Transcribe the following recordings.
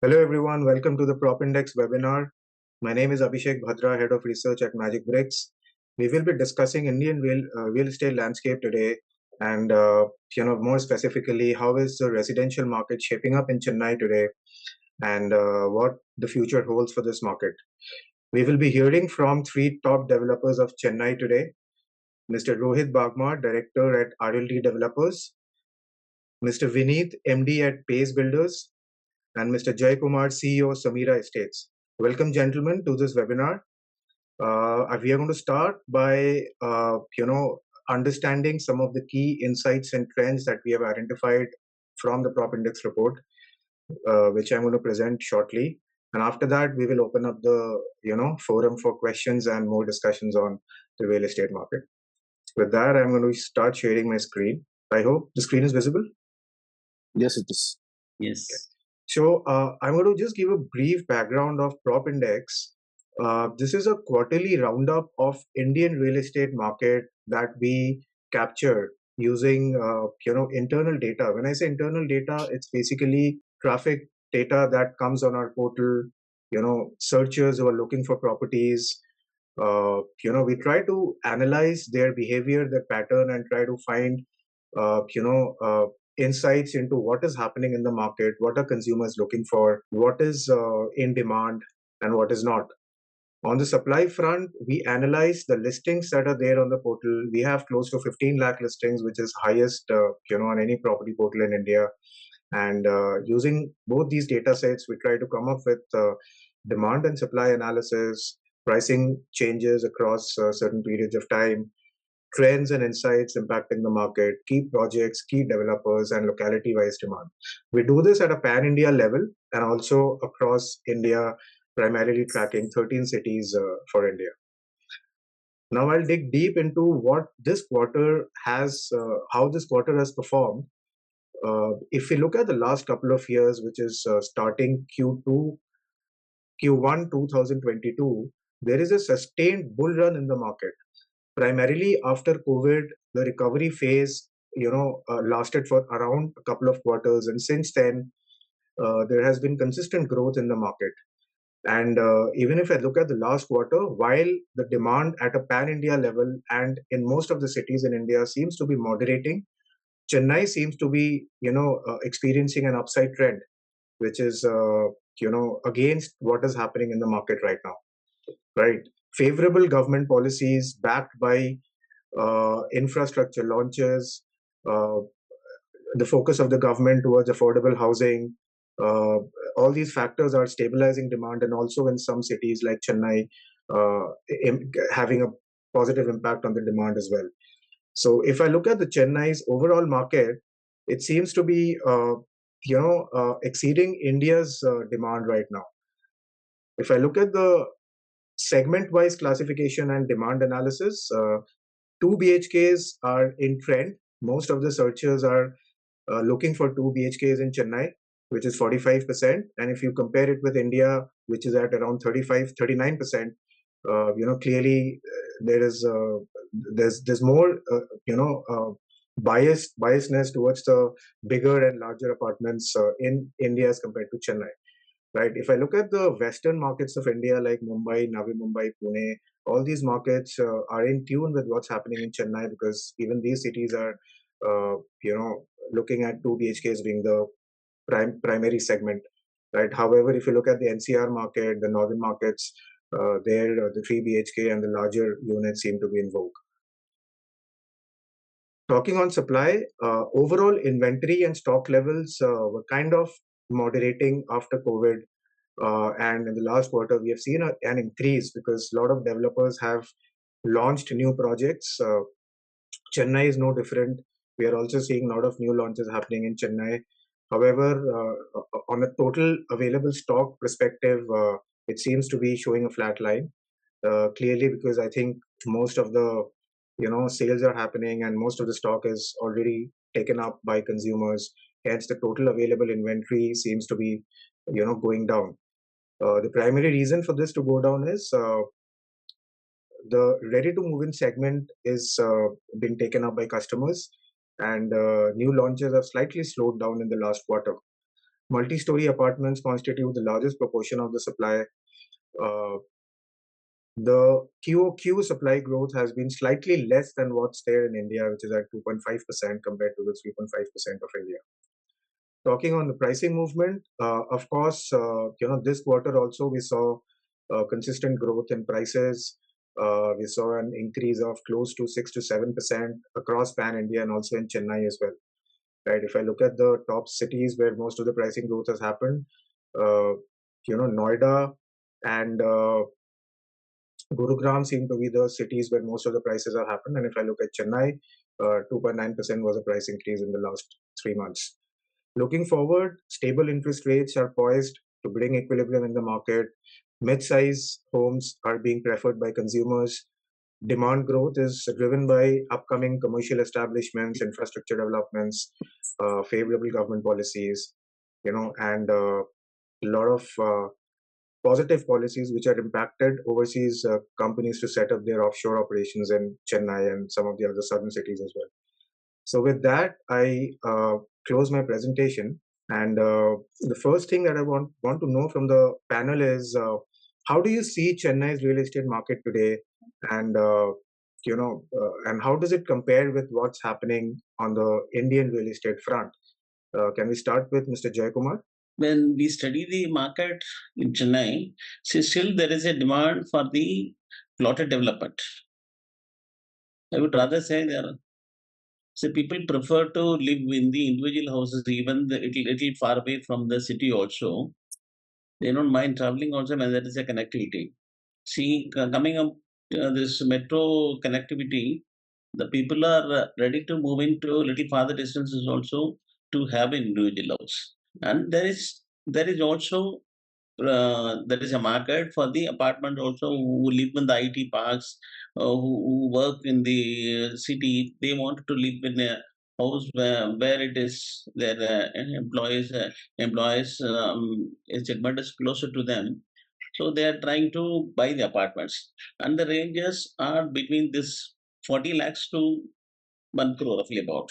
Hello everyone, welcome to the PropIndex webinar. My name is Abhishek Bhadra, Head of Research at Magicbricks. We will be discussing Indian real estate landscape today, and more specifically, how is the residential market shaping up in Chennai today, and what the future holds for this market. We will be hearing from three top developers of Chennai today: Mr. Rohit Bagmar, Director at RLD Developers; Mr. Vineet, MD at Pace Builders; and Mr. Jay Kumar, CEO of Samira Estates. Welcome, gentlemen, to this webinar. We are going to start by, understanding some of the key insights and trends that we have identified from the PropIndex report, which I'm going to present shortly. And after that, we will open up the, forum for questions and more discussions on the real estate market. With that, I'm going to start sharing my screen. I hope the screen is visible. Yes, it is. Yes. So I'm going to just give a brief background of PropIndex. This is a quarterly roundup of Indian real estate market that we capture using internal data. When I say internal data, it's basically traffic data that comes on our portal. Searchers who are looking for properties. We try to analyze their behavior, their pattern, and try to find insights into what is happening in the market, what are consumers looking for, what is in demand, and what is not. On the supply front, we analyze the listings that are there on the portal. We have close to 15 lakh listings, which is highest, on any property portal in India. And using both these data sets, we try to come up with demand and supply analysis, pricing changes across certain periods of time, trends and insights impacting the market, key projects, key developers, and locality-wise demand. We do this at a pan-India level and also across India, primarily tracking 13 cities for India. Now I'll dig deep into what this quarter has, how this quarter has performed. If we look at the last couple of years, which is starting Q1 2022, there is a sustained bull run in the market. Primarily after COVID, the recovery phase, lasted for around a couple of quarters, and since then, there has been consistent growth in the market. And even if I look at the last quarter, while the demand at a pan-India level and in most of the cities in India seems to be moderating, Chennai seems to be, experiencing an upside trend, which is, against what is happening in the market right now, right? Favorable government policies backed by infrastructure launches, uh, the focus of the government towards affordable housing, uh, all these factors are stabilizing demand, and also in some cities like Chennai, having a positive impact on the demand as well. So if I look at the Chennai's overall market, it seems to be, exceeding India's demand right now. If I look at the segment-wise classification and demand analysis, 2 BHKs are in trend. Most of the searchers are looking for 2 BHKs in Chennai, which is 45%. And if you compare it with India, which is at around 39%, clearly there is there's more, biasness towards the bigger and larger apartments in India as compared to Chennai. Right. If I look at the western markets of India, like Mumbai, Navi Mumbai, Pune, all these markets are in tune with what's happening in Chennai, because even these cities are, looking at 2 BHKs being the primary segment. Right. However, if you look at the NCR market, the northern markets, there the 3 BHK and the larger units seem to be in vogue. Talking on supply, overall inventory and stock levels were kind of moderating after COVID. And in the last quarter, we have seen an increase because a lot of developers have launched new projects. Chennai is no different. We are also seeing a lot of new launches happening in Chennai. However, on a total available stock perspective, it seems to be showing a flat line. Clearly, because I think most of the sales are happening and most of the stock is already taken up by consumers. Hence, the total available inventory seems to be going down. The primary reason for this to go down is the ready to move in segment is being taken up by customers, and new launches have slightly slowed down in the last quarter. Multi-story apartments constitute the largest proportion of the supply. Uh, the QOQ supply growth has been slightly less than what's there in India, which is at 2.5% compared to the 3.5% of India. Talking on the pricing movement, of course, this quarter also we saw consistent growth in prices. We saw an increase of close to 6 to 7% across pan India and also in Chennai as well. Right. If I look at the top cities where most of the pricing growth has happened, uh, Noida and Gurugram seem to be the cities where most of the prices have happened. And if I look at Chennai, 2.9% was a price increase in the last 3 months. Looking forward, stable interest rates are poised to bring equilibrium in the market. Mid-size homes are being preferred by consumers. Demand growth is driven by upcoming commercial establishments, infrastructure developments, favorable government policies, and a lot of positive policies which are impacted overseas companies to set up their offshore operations in Chennai and some of the other southern cities as well. So with that, I close my presentation. And the first thing that I want to know from the panel is how do you see Chennai's real estate market today, and and how does it compare with what's happening on the Indian real estate front? Can we start with Mr. Jayakumar? When we study the market in Chennai, see, still there is a demand for the plotted development. I would rather say there. So people prefer to live in the individual houses, even the little far away from the city. Also, they don't mind traveling. Also, when there is a connectivity. See, coming up this metro connectivity, the people are ready to move into little farther distances also to have an individual house. And there is also there is a market for the apartment also who live in the IT parks, who work in the city. They want to live in a house where it is their employees segment is closer to them. So they are trying to buy the apartments, and the ranges are between this 40 lakhs to 1 crore roughly about.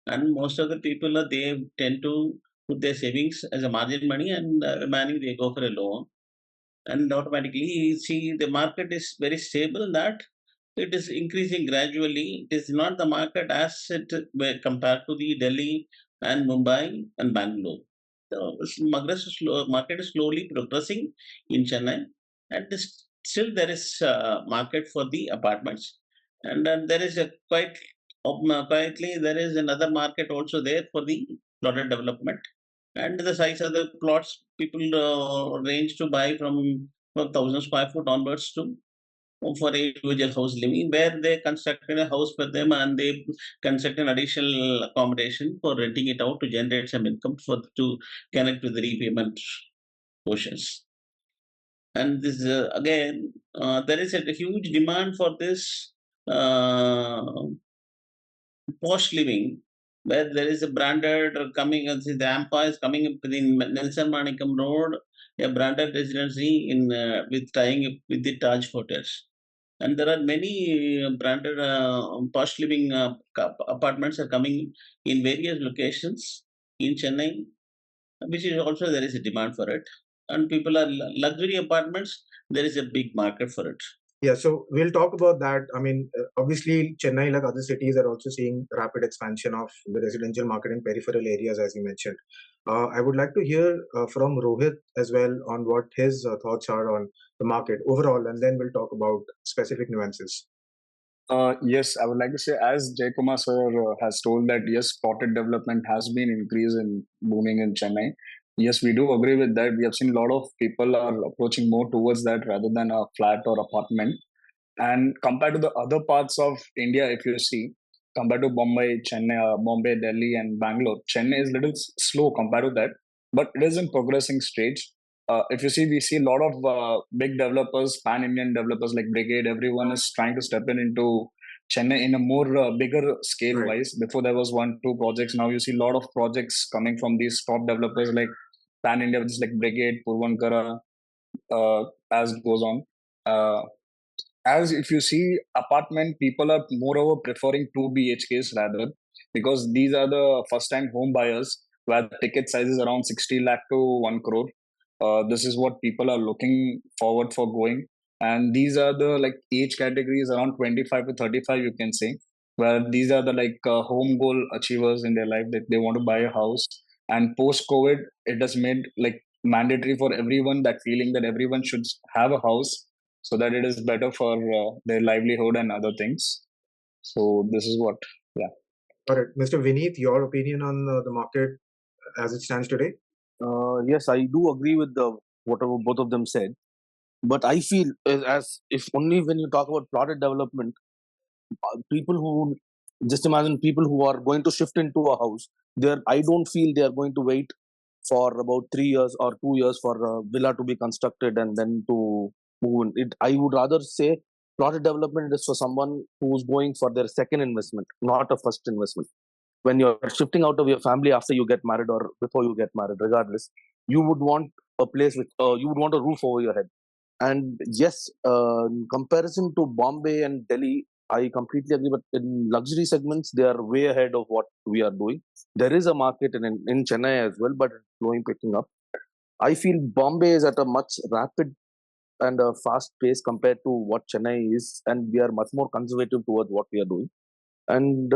And most of the people they tend to put their savings as a margin money, and remaining they go for a loan, and automatically you see the market is very stable, that it is increasing gradually. It is not the market as it compared to the Delhi and Mumbai and Bangalore. So market is slowly progressing in Chennai, and still there is market for the apartments, and then there is a quietly there is another market also there for the plotted development. And the size of the plots people range to buy from 1,000 square foot onwards to for individual house living, where they constructed a house for them and they construct an additional accommodation for renting it out to generate some income for to connect with the repayment portions. And this again, there is a huge demand for this uh, posh living, where there is a branded coming, the AMPA is coming up in Nelson Manikam Road, a branded residency in with tying up with the Taj Hotels. And there are many branded posh living apartments are coming in various locations in Chennai, which is also there is a demand for it. And people are luxury apartments, there is a big market for it. Yeah, so we'll talk about that. I mean, obviously, Chennai, like other cities, are also seeing rapid expansion of the residential market in peripheral areas, as you mentioned. I would like to hear from Rohit as well on what his thoughts are on the market overall, and then we'll talk about specific nuances. Yes, I would like to say, as Jay Kumar sir has told that yes, plotted development has been increased in booming in Chennai. Yes, we do agree with that. We have seen a lot of people are approaching more towards that rather than a flat or apartment. And compared to the other parts of India, if you see, compared to Bombay, Delhi, and Bangalore, Chennai is little slow compared to that, but it is in progressing stage. If you see, we see a lot of big developers, pan-Indian developers like Brigade. Everyone is trying to step into Chennai in a more bigger scale Right. wise. Before there was one, two projects. Now you see a lot of projects coming from these top developers like Pan India, which is like Brigade, Purvankara, as it goes on. Uh, as if you see apartment, people are moreover preferring 2 BHKs rather, because these are the first time home buyers where the ticket size is around 60 lakh to 1 crore. This is what people are looking forward for going. And these are the like age categories around 25 to 35, you can say, where these are the like home goal achievers in their life, that they want to buy a house. And post COVID, it has made like mandatory for everyone, that feeling that everyone should have a house, so that it is better for their livelihood and other things. So this is what, yeah. All right, Mr. Vineet, your opinion on the market as it stands today? Yes, I do agree with whatever both of them said. But I feel as if only when you talk about plotted development, people who just imagine people who are going to shift into a house, I don't feel they are going to wait for about 3 years or 2 years for a villa to be constructed and then to move in. I would rather say plotted development is for someone who's going for their second investment, not a first investment. When you're shifting out of your family after you get married or before you get married, regardless, you would want a place with you would want a roof over your head. And yes, in comparison to Bombay and Delhi, I completely agree. But in luxury segments, they are way ahead of what we are doing. There is a market in Chennai as well, but it's slowly picking up. I feel Bombay is at a much rapid and a fast pace compared to what Chennai is, and we are much more conservative towards what we are doing. And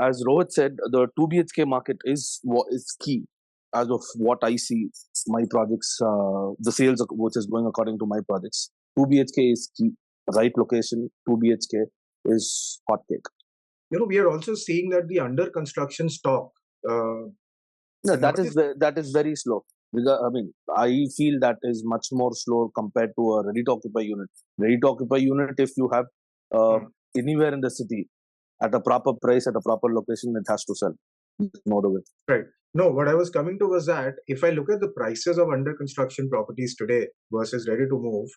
as Rohit said, the 2 BHK market is what is key as of what I see. My projects, the sales which is going according to my projects. 2 BHK is key. Right location, 2 BHK is hot cake. We are also seeing that the under construction stock. No, that is very slow. Because, I mean, I feel that is much more slow compared to a ready to occupy unit. Ready to occupy unit, if you have anywhere in the city, at a proper price, at a proper location, it has to sell. No other way. Right. No, what I was coming to was that if I look at the prices of under construction properties today versus ready to move,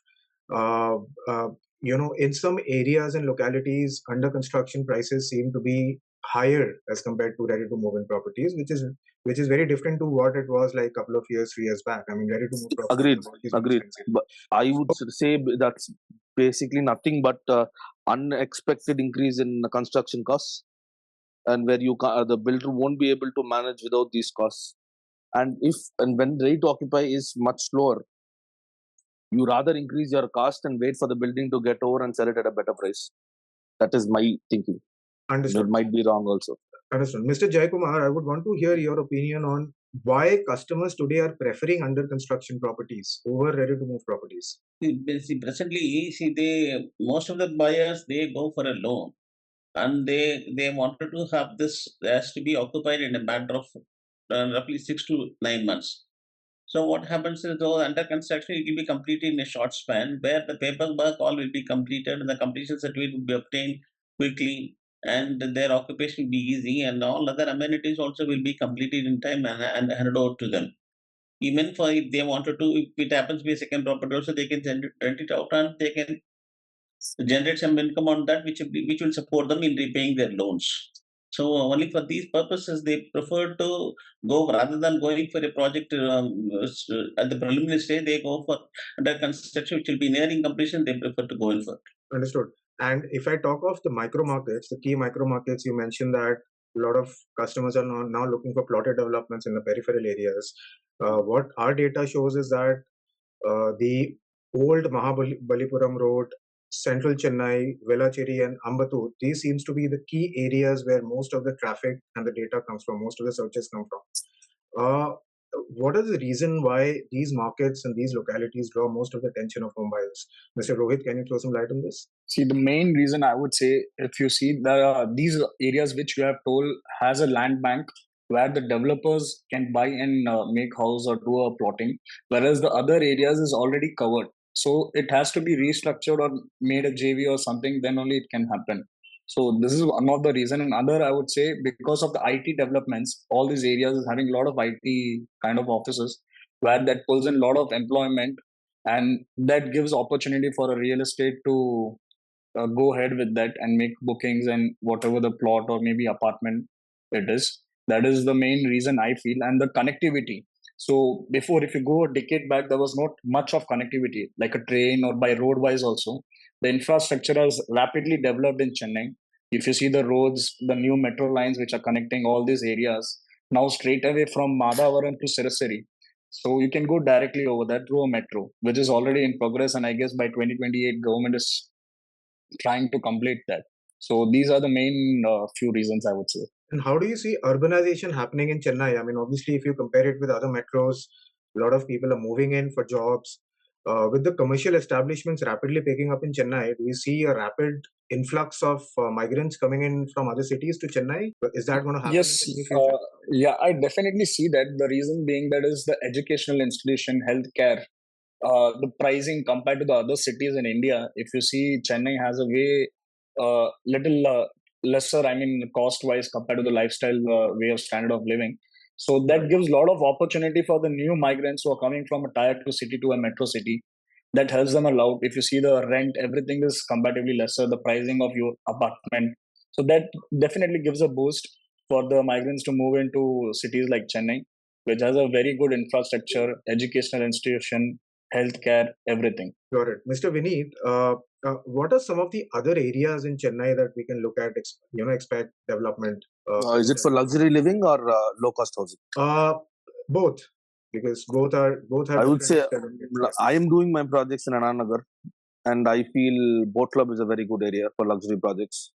uh, uh, in some areas and localities, under construction prices seem to be higher as compared to ready to move in properties, which is very different to what it was like a couple of years, 3 years back. I mean, ready to move properties Agreed. But I would say that's basically nothing but unexpected increase in the construction costs, and where the builder won't be able to manage without these costs. And when ready to occupy is much slower, you rather increase your cost and wait for the building to get over and sell it at a better price. That is my thinking. Understood. It might be wrong also. Understood. Mr. Jaikumar, I would want to hear your opinion on why customers today are preferring under construction properties over ready to move properties. Presently, most of the buyers, they go for a loan, and they wanted to have this has to be occupied in a matter of roughly 6 to 9 months. So what happens is, though under construction, it will be completed in a short span, where the paperwork all will be completed and the completion certificate will be obtained quickly, and their occupation will be easy, and all other amenities also will be completed in time and handed over to them. Even for if they wanted to, if it happens to be a second property, also they can rent it out and they can generate some income on that, which will support them in repaying their loans. So only for these purposes, they prefer to go rather than going for a project at the preliminary stage. They go for under construction, which will be nearing completion. They prefer to go in for. Understood. And if I talk of the micro markets, the key micro markets, you mentioned that a lot of customers are now looking for plotted developments in the peripheral areas. What our data shows is that the old Mahabalipuram Road, Central Chennai, Velachery, and Ambattur, these seems to be the key areas where most of the traffic and the data comes from, most of the searches come from. What is the reason why these markets and these localities draw most of the attention of home buyers? Mr. Rohit, can you throw some light on this? See, the main reason I would say, if you see these areas which you have told has a land bank where the developers can buy and make house or do a plotting, whereas the other areas is already covered. So it has to be restructured or made a JV or something, then only it can happen. So this is one of the reason. And other, I would say, because of the IT developments, all these areas is having a lot of IT kind of offices where that pulls in a lot of employment, and that gives opportunity for a real estate to go ahead with that and make bookings and whatever the plot or maybe apartment it is. That is the main reason I feel. And the connectivity. So before, if you go a decade back, there was not much of connectivity, like a train or by road wise also. The infrastructure has rapidly developed in Chennai. If you see the roads, the new metro lines which are connecting all these areas, now straight away from Madhavaram to Sirasari. So you can go directly over there through a metro, which is already in progress, and I guess by 2028, government is trying to complete that. So these are the main few reasons I would say. And how do you see urbanization happening in Chennai? I mean, obviously, if you compare it with other metros, a lot of people are moving in for jobs. With the commercial establishments rapidly picking up in Chennai, do you see a rapid influx of migrants coming in from other cities to Chennai? Is that going to happen in Yes, the near future? yeah, I definitely see that. The reason being that is the educational institution, healthcare, the pricing compared to the other cities in India. If you see, Chennai has a way little lesser, I mean, cost wise compared to the lifestyle way of standard of living. So that gives a lot of opportunity for the new migrants who are coming from a tier 2 city to a metro city. That helps them a lot. If you see the rent, everything is comparatively lesser, the pricing of your apartment. So that definitely gives a boost for the migrants to move into cities like Chennai, which has a very good infrastructure, educational institution, healthcare, everything. Got it. Mr. Vineet, what are some of the other areas in Chennai that we can look at, expect development? Is it for luxury living or low cost housing? Both, because both have I would different say challenges. I am doing my projects in Ananagar, and I feel Boat Club is a very good area for luxury projects.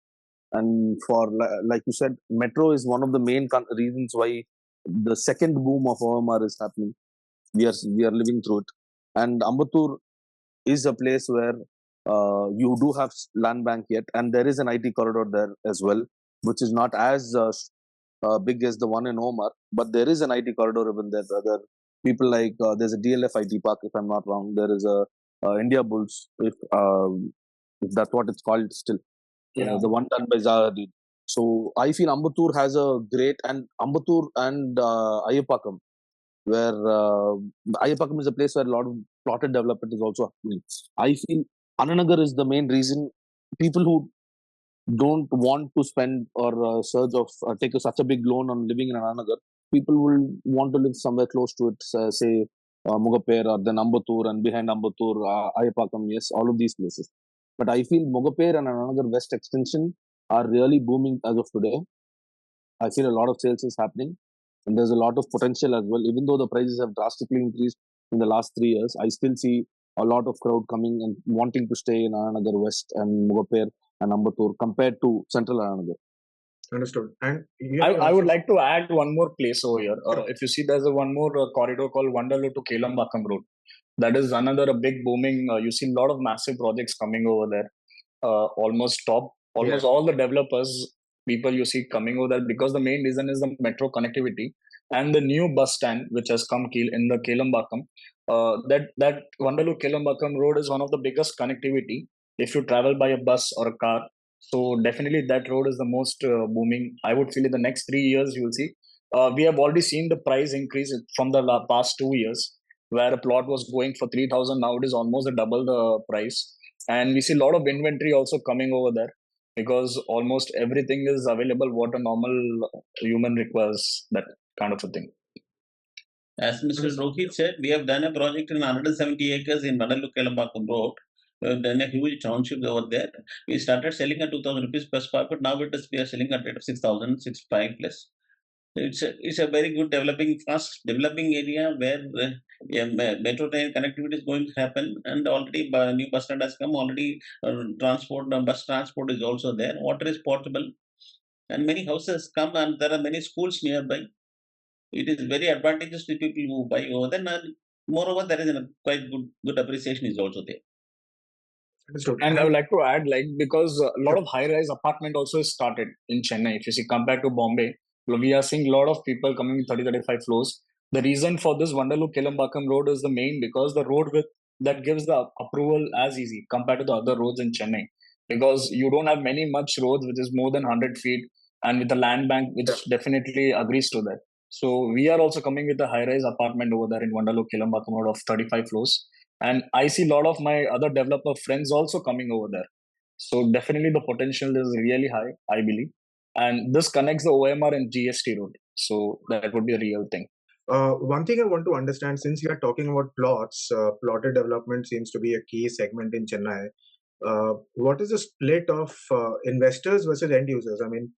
And for like you said, metro is one of the main reasons why the second boom of OMR is happening. We are living through it, and Ambattur is a place where you do have land bank yet, and there is an IT corridor there as well, which is not as big as the one in Omar, but there is an IT corridor even there. There people like there's a DLF IT park, if I'm not wrong. There is a India Bulls, if that's what it's called still, the one done by Zahadi. So I feel Ambattur has a great, and Ambattur and Ayapakam, where Ayapakam is a place where a lot of plotted development is also happening. I feel Ananagar is the main reason people who don't want to spend or surge of take such a big loan on living in Ananagar, people will want to live somewhere close to it, say Mugaper or then Ambattur, and behind Ambattur, Ayapakam, yes, all of these places. But I feel Mugaper and Ananagar West extension are really booming as of today. I feel a lot of sales is happening, and there's a lot of potential as well. Even though the prices have drastically increased in the last 3 years, I still see a lot of crowd coming and wanting to stay in Ananagar West and Mugaper and Ambattur compared to Central Ananagar. Understood. And I would like to add one more place over here. If you see, there's one more corridor called Vandalur to Kelambakam Road. That is another big booming. You see a lot of massive projects coming over there. Almost all the developers, people you see coming over there, because the main reason is the metro connectivity and the new bus stand which has come in the Kelambakam. That Vandalur Kelambakam road is one of the biggest connectivity if you travel by a bus or a car. So definitely that road is the most booming. I would feel in the next 3 years you will see. We have already seen the price increase from the past 2 years, where a plot was going for 3,000. Now it is almost double the price, and we see a lot of inventory also coming over there because almost everything is available what a normal human requires, that kind of a thing. As Mr. Rohit said, we have done a project in 170 acres in Vandalur Kelambakam Road. We have done a huge township over there. We started selling at 2,000 rupees per square foot. Now we are selling at 6,000, 6,500 plus. It's a very good fast developing area where metro train connectivity is going to happen, and already new bus stand has come. Already bus transport is also there. Water is portable, and many houses come, and there are many schools nearby. It is very advantageous to people who buy over there. And moreover, there is a quite good appreciation is also there. Understood. And I would like to add, because a lot of high-rise apartment also is started in Chennai. If you see, compared to Bombay, we are seeing a lot of people coming with 30, 35 floors. The reason for this Vandalur Kelambakam road is the main because the road width that gives the approval as easy compared to the other roads in Chennai. Because you don't have much roads which is more than 100 feet, and with the land bank which definitely agrees to that. So we are also coming with a high-rise apartment over there in Vandalur Kelambakam road of 35 floors. And I see a lot of my other developer friends also coming over there. So definitely the potential is really high, I believe. And this connects the OMR and GST road. So that would be a real thing. One thing I want to understand, since you are talking about plots, plotted development seems to be a key segment in Chennai. What is the split of investors versus end users? I mean,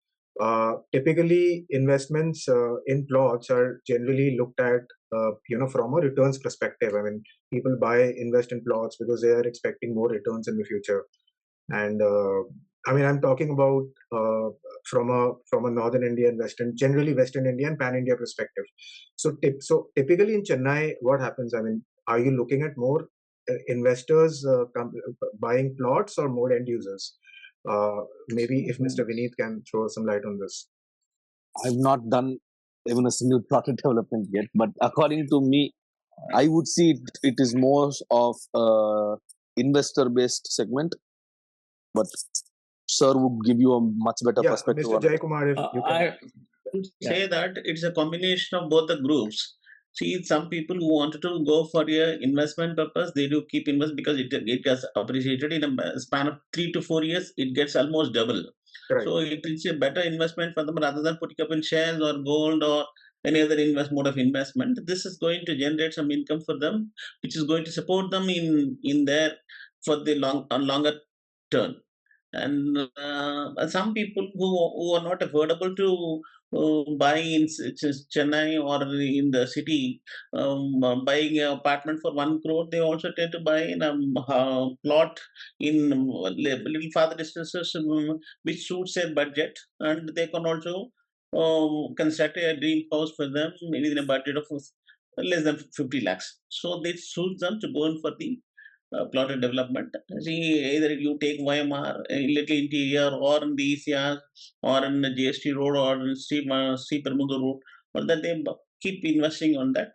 Typically, investments in plots are generally looked at, from a returns perspective. I mean, people invest in plots because they are expecting more returns in the future. And I mean, I'm talking about from a northern India and generally Western India and pan India perspective. So typically in Chennai, what happens? I mean, are you looking at more investors buying plots or more end users? Maybe if Mr. Vineet can throw some light on this. I've not done even a single plotted development yet, but according to me, I would see it is more of a investor-based segment. But Sir would give you a much better Yeah, perspective Mr. on it. Jaykumar, if you can. I would say that it's a combination of both the groups. See, some people who wanted to go for a investment purpose, they do keep invest because it gets appreciated in a span of 3 to 4 years. It gets almost double. Right. So it is a better investment for them rather than putting up in shares or gold or any other mode of investment. This is going to generate some income for them, which is going to support them in their for the longer term. And some people who are not affordable to buy in Chennai or in the city, buying an apartment for 1 crore, they also tend to buy in a plot in little farther distances, which suits their budget, and they can also construct a dream house for them within a budget of less than 50 lakhs. So this suits them to go in for the plotted development. See, either you take YMR, a little interior, or in the ECR, or in the GST road, or in C Permudu road, or that they keep investing on that,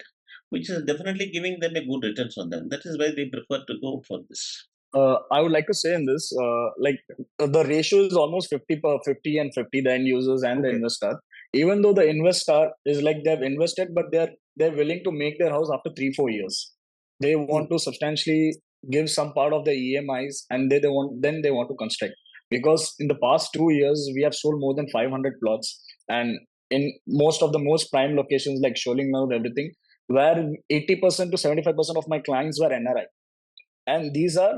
which is definitely giving them a good returns on them. That is why they prefer to go for this. I would like to say in this, the ratio is almost 50 per 50 and 50, the end users and the Okay. investor. Even though the investor is like they've invested, but they're willing to make their house after 3-4 years. They want to substantially give some part of the EMIs, and they want to construct. Because in the past 2 years, we have sold more than 500 plots, and in most of the most prime locations like Sholinganallur, everything, where 80% to 75% of my clients were NRI, and these are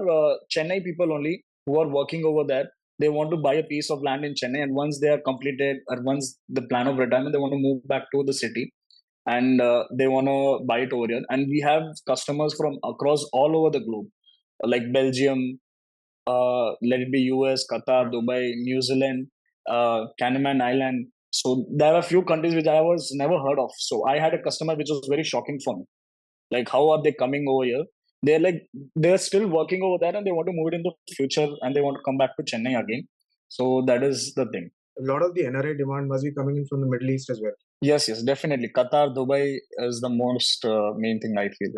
Chennai people only who are working over there. They want to buy a piece of land in Chennai, and once they are completed, or once the plan of retirement, they want to move back to the city, and they want to buy it over here. And we have customers from across all over the globe, like Belgium, let it be US, Qatar, Dubai, New Zealand, Cayman Island. So there are a few countries which I was never heard of. So I had a customer which was very shocking for me. Like, how are they coming over here? They're still working over there, and they want to move it in the future, and they want to come back to Chennai again. So that is the thing. A lot of the NRI demand must be coming in from the Middle East as well. Yes, definitely. Qatar, Dubai is the most main thing I feel.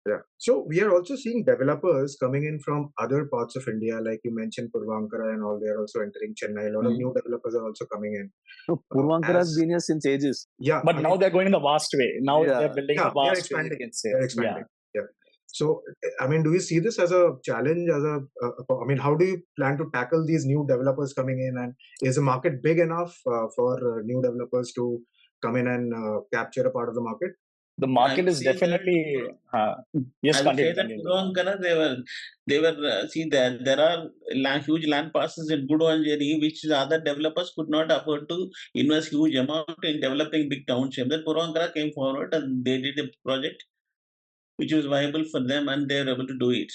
Yeah. So we are also seeing developers coming in from other parts of India, like you mentioned, Purvankara and all. They are also entering Chennai. A lot of new developers are also coming in. So Purvankara has been here since ages. Yeah, but now they're going in the vast way. Now they're building a vast way. You can say. They're expanding. Yeah. So, I mean, do you see this as a challenge? I mean, how do you plan to tackle these new developers coming in? And is the market big enough for new developers to come in and capture a part of the market? The market is definitely. Yes, I would say that continue. Purvankara, they were see there are huge land parcels in Guduanjeri which the other developers could not afford to invest huge amount in developing big township. Then Purvankara came forward and they did a project which was viable for them, and they were able to do it.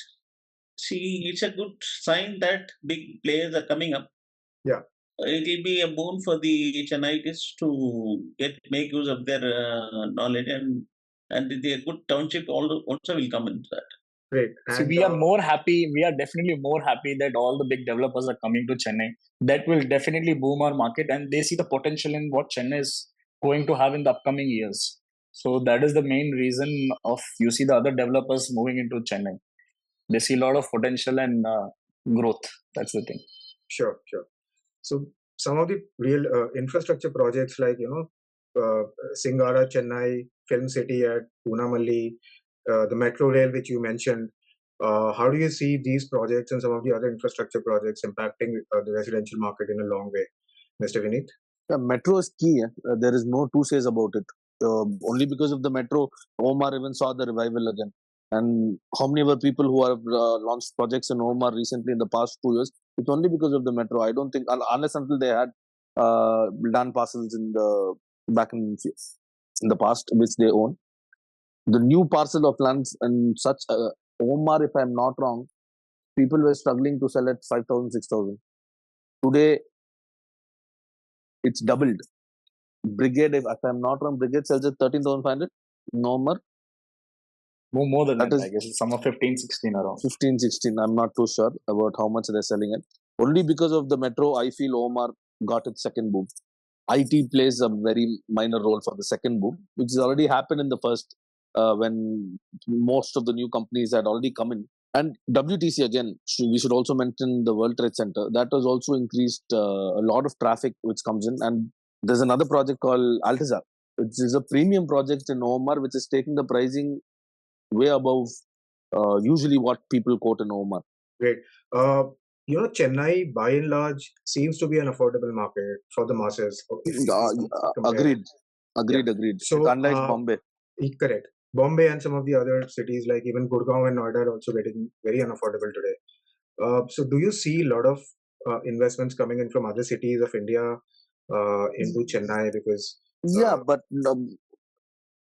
See, it's a good sign that big players are coming up. Yeah. It will be a boon for the Chennaites to make use of their knowledge, and the good township also will come into that. Great. So we are more happy. We are definitely more happy that all the big developers are coming to Chennai. That will definitely boom our market, and they see the potential in what Chennai is going to have in the upcoming years. So that is the main reason of you see the other developers moving into Chennai. They see a lot of potential and growth. That's the thing. Sure. So some of the real infrastructure projects like, Singara, Chennai, Film City at Poonamalli, the metro rail, which you mentioned, how do you see these projects and some of the other infrastructure projects impacting the residential market in a long way? Mr. Vineet? The metro is key. There is no two says about it. Only because of the metro, Omar even saw the revival again. And how many were people who have launched projects in Omar recently in the past 2 years? It's only because of the metro. I don't think, unless until they had land parcels back in the past, which they own. The new parcel of lands and such, Omar, if I'm not wrong, people were struggling to sell at 5,000, 6,000. Today, it's doubled. Brigade, if I'm not wrong, Brigade sells at 13,500. No more. More than That that, is I guess it's some of 15, 16 around. 15, 16. I'm not too sure about how much they're selling it. Only because of the metro, I feel Omar got its second boom. IT plays a very minor role for the second boom, which has already happened in the first when most of the new companies had already come in. And WTC again, we should also mention the World Trade Center. That has also increased a lot of traffic which comes in. And there's another project called Altazar, which is a premium project in Omar, which is taking the pricing way above usually what people quote in Omar. Great. Chennai, by and large, seems to be an affordable market for the masses. If we compare. Agreed. So, Unlike Bombay. Correct. Bombay and some of the other cities like even Gurgaon and Noida are also getting very unaffordable today. So do you see a lot of investments coming in from other cities of India into Chennai? Because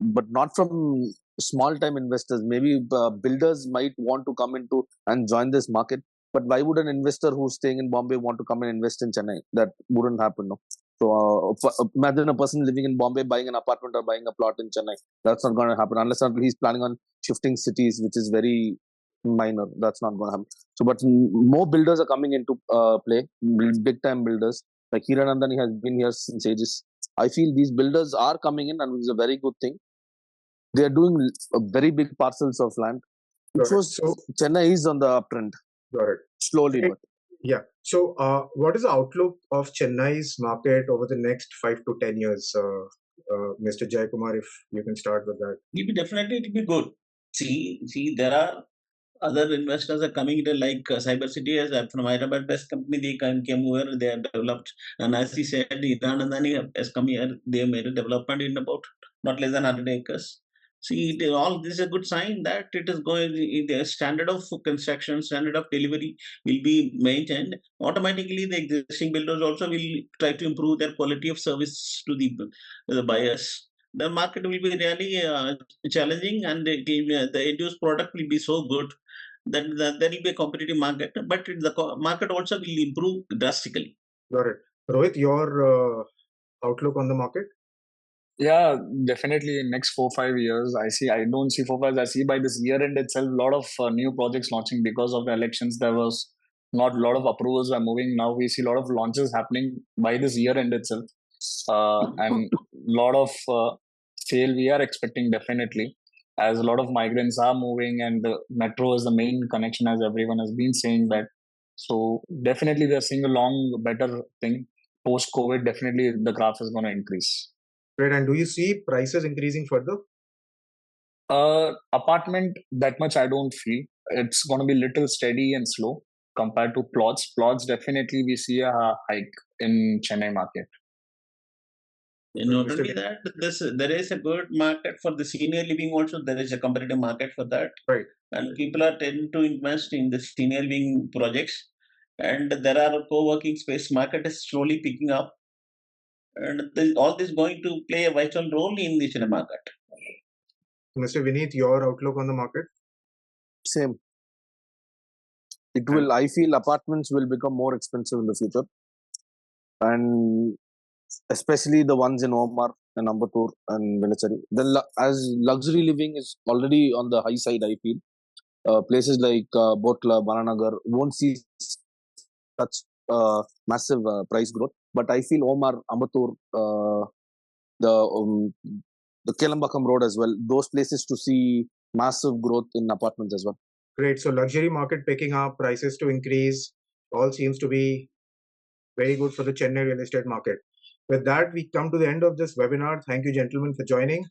but not from small time investors. Maybe builders might want to come into and join this market. But why would an investor who's staying in Bombay want to come and invest in Chennai? That wouldn't happen, no. So imagine a person living in Bombay buying an apartment or buying a plot in Chennai. That's not going to happen unless he's planning on shifting cities, which is very minor. That's not going to happen. So, but more builders are coming into play. Big time builders like Hiranandani has been here since ages. I feel these builders are coming in, and it's a very good thing. They are doing very big parcels of land. So Chennai is on the uptrend. Got it. Slowly, but. Yeah. So, what is the outlook of Chennai's market over the next 5 to 10 years, Mr. Jayakumar? If you can start with that. It will be good. See, there are other investors are coming in like Cyber City as from Hyderabad best company. They came over, they have developed, and as he said, Iranandani has come here. They made a development in about not less than 100 acres. See, all this is a good sign that it is going. The standard of construction, standard of delivery will be maintained. Automatically, the existing builders also will try to improve their quality of service to the buyers. The market will be really challenging, and the end-use product will be so good that there will be a competitive market, but the market also will improve drastically. Got it. Rohit, your outlook on the market? Yeah, definitely next 4-5 years. I don't see 4-5. I see by this year end itself, a lot of new projects launching because of the elections. There was not a lot of approvals are moving. Now we see a lot of launches happening by this year end itself. And a lot of sale we are expecting definitely, as a lot of migrants are moving and the metro is the main connection, as everyone has been saying that. So definitely we are seeing a better thing. Post COVID, definitely the graph is going to increase. Great. And do you see prices increasing further? Apartment, that much I don't feel. It's going to be little steady and slow compared to plots. Plots, definitely we see a hike in Chennai market. Not only that, there is a good market for the senior living also. There is a competitive market for that. Right. And people are tend to invest in the senior living projects. And there are co-working space market is slowly picking up. And all this going to play a vital role in the Chennai market. Mr. Vineet, your outlook on the market? Same. It will. I feel apartments will become more expensive in the future, and especially the ones in Omar and Ambattur and Velachery. As luxury living is already on the high side, I feel places like Botla, Bananagar won't see such massive price growth. But I feel Omar, Ambattur, the Kelambakam Road as well, those places to see massive growth in apartments as well. Great. So luxury market picking up, prices to increase, all seems to be very good for the Chennai real estate market. With that, we come to the end of this webinar. Thank you, gentlemen, for joining.